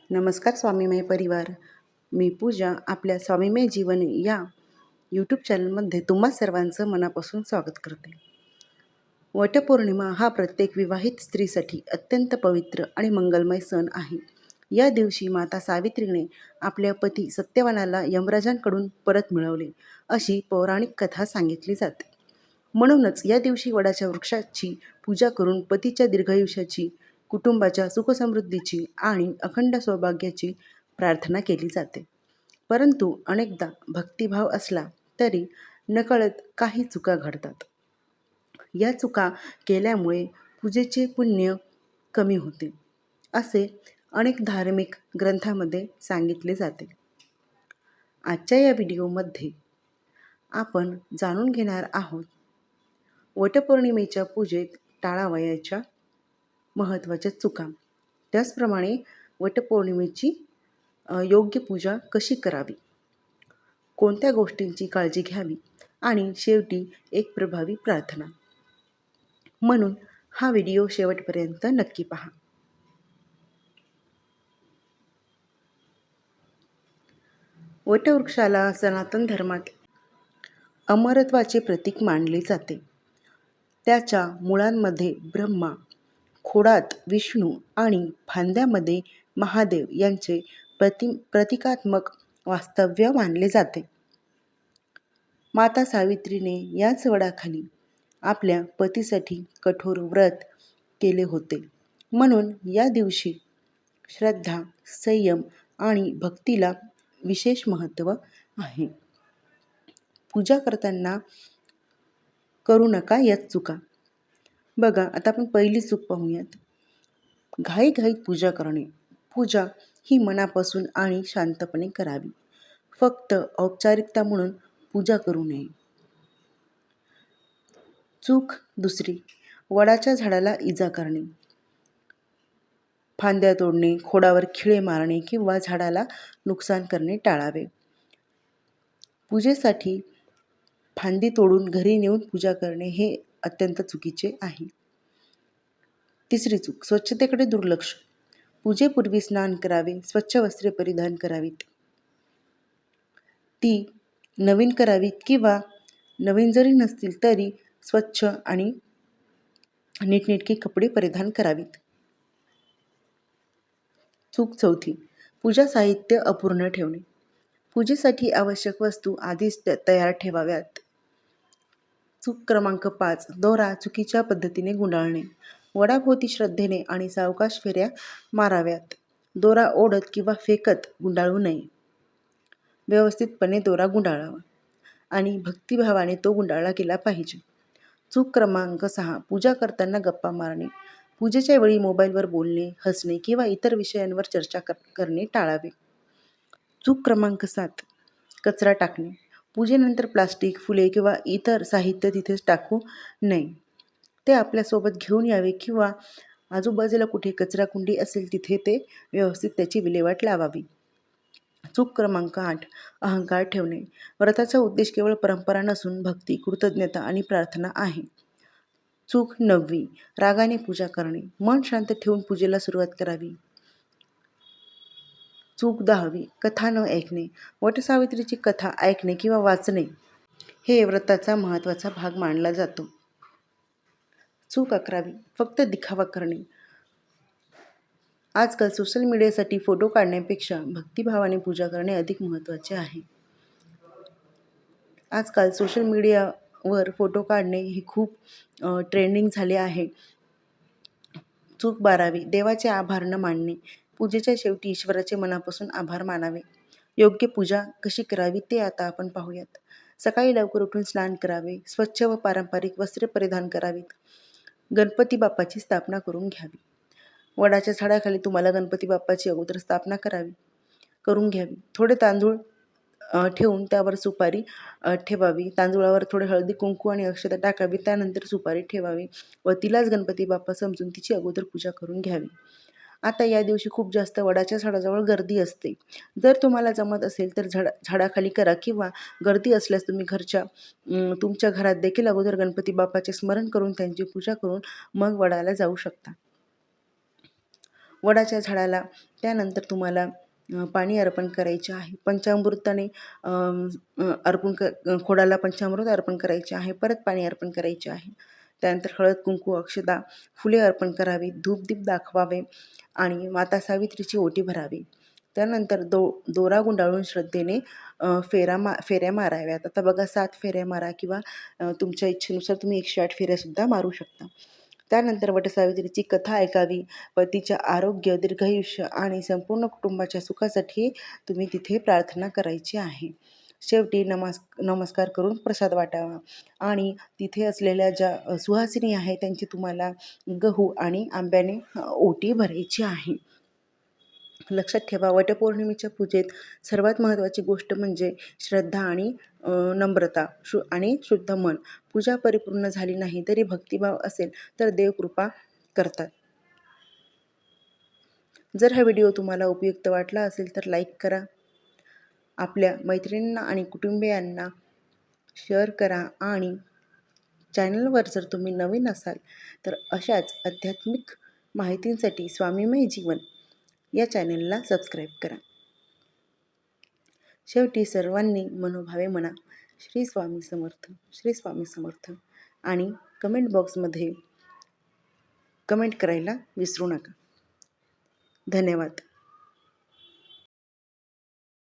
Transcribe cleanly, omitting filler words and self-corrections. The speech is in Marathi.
नमस्कार स्वामीमय परिवार. मी पूजा आपल्या स्वामीमय जीवन या यूट्यूब चॅनलमध्ये तुम्हा सर्वांचं मनापासून स्वागत करते. वटपौर्णिमा हा प्रत्येक विवाहित स्त्रीसाठी अत्यंत पवित्र आणि मंगलमय सण आहे. या दिवशी माता सावित्रीने आपल्या पती सत्यवानाला यमराजांकडून परत मिळवले अशी पौराणिक कथा सांगितली जाते. म्हणूनच या दिवशी वडाच्या वृक्षाची पूजा करून पतीच्या दीर्घायुष्याची, कुटुंबाच्या सुखसमृद्धीची आणि अखंड सौभाग्याची प्रार्थना केली जाते. परंतु अनेकदा भक्तिभाव असला तरी नकळत काही चुका घडतात. या चुका केल्यामुळे पूजेचे पुण्य कमी होते, असे अनेक धार्मिक ग्रंथामध्ये सांगितले जाते. आजच्या या व्हिडिओमध्ये आपण जाणून घेणार आहोत वटपौर्णिमेच्या पूजेत टाळावयाच्या महत्त्वाच्या चुका. त्याचप्रमाणे वटपौर्णिमेची योग्य पूजा कशी करावी, कोणत्या गोष्टींची काळजी घ्यावी आणि शेवटी एक प्रभावी प्रार्थना. म्हणून हा व्हिडिओ शेवटपर्यंत नक्की पहा. वटवृक्षाला सनातन धर्मात अमरत्वाचे प्रतीक मानले जाते. त्याच्या मुळांमध्ये ब्रह्मा, खोडात विष्णू आणि फांद्यामध्ये महादेव यांचे प्रतिकात्मक वास्तव्य मानले जाते. माता सावित्रीने याच वडाखाली आपल्या पतीसाठी कठोर व्रत केले होते. म्हणून या दिवशी श्रद्धा, संयम आणि भक्तीला विशेष महत्त्व आहे. पूजा करताना करू नका या चुका. बघा, आता आपण पहिली चूक पाहूयात. घाईघाईत पूजा करणे. पूजा ही मनापासून आणि शांतपणे करावी. फक्त औपचारिकता म्हणून पूजा करू नये. चूक दुसरी, वडाच्या झाडाला इजा करणे. फांद्या तोडणे, खोडावर खिळे मारणे किंवा झाडाला नुकसान करणे टाळावे. पूजेसाठी फांदी तोडून घरी नेऊन पूजा करणे हे अत्यंत चुकीचे आहे. तिसरी चूक, स्वच्छतेकडे दुर्लक्ष. पूजेपूर्वी स्नान करावे, स्वच्छ वस्त्रे परिधान करावीत. ती नवीन करावीत किंवा नवीन जरी नसतील तरी स्वच्छ आणि नीटनेटके कपडे परिधान करावीत. चूक चौथी, पूजा साहित्य अपूर्ण ठेवणे. पूजेसाठी आवश्यक वस्तू आधीच तयार ठेवाव्यात. चूक क्रमांक 5, दोरा चुकीच्या पद्धतीने गुंडाळणे. वडाभोवती श्रद्धेने आणि सावकाश फेऱ्या माराव्यात. दोरा ओढत किंवा फेकत गुंडाळू नये. व्यवस्थितपणे दोरा गुंडाळावा आणि भक्तिभावाने तो गुंडाळला गेला पाहिजे. चूक क्रमांक 6, पूजा करताना गप्पा मारणे. पूजेच्या वेळी मोबाईलवर बोलणे, हसणे किंवा इतर विषयांवर चर्चा करणे टाळावे. चूक क्रमांक 7, कचरा टाकणे. पूजेनंतर प्लास्टिक, फुले किंवा इतर साहित्य तिथेच टाकू नये. ते आपल्यासोबत घेऊन यावे किंवा आजूबाजूला कुठे कचराकुंडी असेल तिथे ते व्यवस्थित त्याची विल्हेवाट लावावी. चूक क्रमांक 8, अहंकार ठेवणे. व्रताचा उद्देश केवळ परंपरा नसून भक्ती, कृतज्ञता आणि प्रार्थना आहे. चूक 9वी, रागाने पूजा करणे. मन शांत ठेवून पूजेला सुरुवात करावी. चूक 10वी, कथा न ऐकणे. वटसावित्रीची कथा ऐकणे किंवा वाचणे हे व्रताचा महत्त्वाचा भाग मानला जातो. चूक 11वी, फक्त दिखावा करणे. आजकाल सोशल मीडियासाठी फोटो काढण्यापेक्षा भक्तिभावाने पूजा करणे अधिक महत्त्वाचे आहे. आजकाल सोशल मीडियावर फोटो काढणे हे खूप ट्रेंडिंग झाले आहे. चूक 12वी, देवाचे आभार न मानणे. पूजेच्या शेवटी ईश्वराचे मनापासून आभार मानावे. योग्य पूजा कशी करावी ते आता आपण पाहूयात. सकाळी लवकर उठून स्नान करावे. स्वच्छ व पारंपरिक वस्त्रे परिधान करावीत. गणपती बाप्पाची स्थापना करून घ्यावी. वडाच्या झाडाखाली तुम्हाला गणपती बाप्पाची अगोदर स्थापना करून घ्यावी. थोडे तांदूळ ठेवून त्यावर सुपारी ठेवावी. तांदूळावर थोडे हळदी, कुंकू आणि अक्षता टाकावी. त्यानंतर सुपारी ठेवावी व तिलाच गणपती बाप्पा समजून तिची अगोदर पूजा करून घ्यावी. आता या दिवशी खूप जास्त वडाच्या झाडाजवळ गर्दी असते. जर तुम्हाला जमत असेल तर झाडाखाली करा किंवा गर्दी असल्यास तुम्ही तुमच्या घरात देखील अगोदर गणपती बाप्पाचे स्मरण करून त्यांची पूजा करून मग वडाला जाऊ शकता. वडाच्या झाडाला त्यानंतर तुम्हाला पाणी अर्पण करायचे आहे. पंचामृताने खोडाला पंचामृत अर्पण करायचे आहे. परत पाणी अर्पण करायचे आहे. त्यानंतर हळद, कुंकू, अक्षता, फुले अर्पण करावी, धूपदीप दाखवावे आणि माता सावित्रीची ओटी भरावी. त्यानंतर दोरा गुंडाळून श्रद्धेने फेऱ्या माराव्यात. आता बघा 7 फेऱ्या मारा किंवा तुमच्या इच्छेनुसार तुम्ही 108 फेऱ्यासुद्धा मारू शकता. त्यानंतर वटसावित्रीची कथा ऐकावी. पतीचे आरोग्य, दीर्घायुष्य आणि संपूर्ण कुटुंबाच्या सुखासाठी तुम्ही तिथे प्रार्थना करायची आहे. शेवटी नमस्कार करून प्रसाद वाटावा आणि तिथे असलेल्या ज्या सुहासिनी आहेत त्यांची तुम्हाला गहू आणि आंब्याने ओटी भरायची आहे. लक्षात ठेवा, वटपौर्णिमेच्या पूजेत सर्वात महत्त्वाची गोष्ट म्हणजे श्रद्धा आणि नम्रता आणि शुद्ध मन. पूजा परिपूर्ण झाली नाही तरी भक्तिभाव असेल तर देव कृपा करतात. जर हा व्हिडिओ तुम्हाला उपयुक्त वाटला असेल तर लाईक करा, आपल्या मैत्रिणींना आणि कुटुंबियांना शेअर करा आणि चॅनलवर जर तुम्ही नवीन असाल तर अशाच आध्यात्मिक माहितींसाठी स्वामीमय जीवन या चॅनलला सबस्क्राईब करा. शेवटी सर्वांनी मनोभावे म्हणा श्री स्वामी समर्थ, श्री स्वामी समर्थ आणि कमेंट बॉक्समध्ये कमेंट करायला विसरू नका. धन्यवाद.